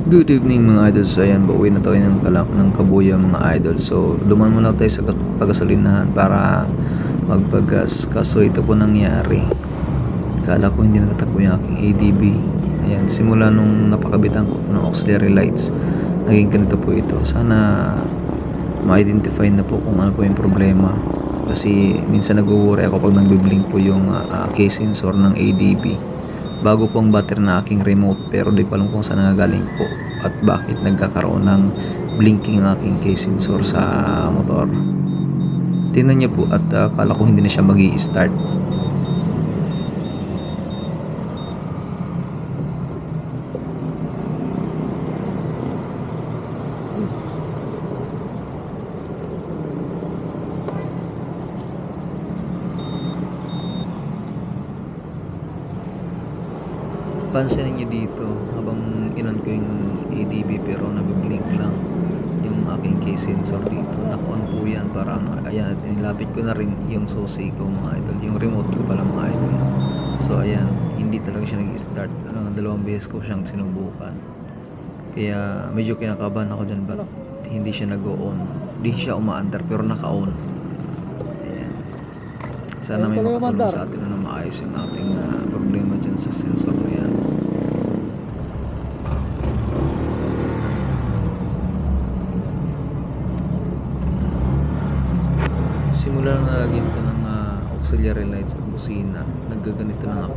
Good evening mga idol. So ayan, bauwi na tayo ng Kabuya mga idol. So duman muna tayo sa pagasolinahan para magpagas. Kaso ito po nangyari. Kala ko hindi natatakbo yung aking ADB. Ayan, simula nung napakabitan ko ng auxiliary lights, naging ganito po ito. Sana ma-identify na po kung ano po yung problema. Kasi minsan nag-worry ako pag nagbiblink po yung case sensor ng ADB. Bago po ang battery na aking remote, pero di ko alam kung saan nangagaling po at bakit nagkakaroon ng blinking ang aking case sensor sa motor. Tingnan niyo po at akala ko hindi na siya magi-start. Pansinin niyo dito habang inon ko yung ADB pero nag-blink lang yung aking case sensor dito. Naka-on po yan para ano. Ayan, nilapit ko na rin yung susi ko mga idol, yung remote ko pala mga idol. So ayan, hindi talaga siya nag-start. Dalawang beses ko siyang sinubukan, kaya medyo kinakabahan ako dyan. But hindi siya nag-on, hindi siya umaandar pero naka-on. Ayan, sana may makatulong sa atin na maayos yung ating problema dyan sa sensor na yan. Simula na lagyan ito ng auxiliary lights at busina, naggaganito na ako.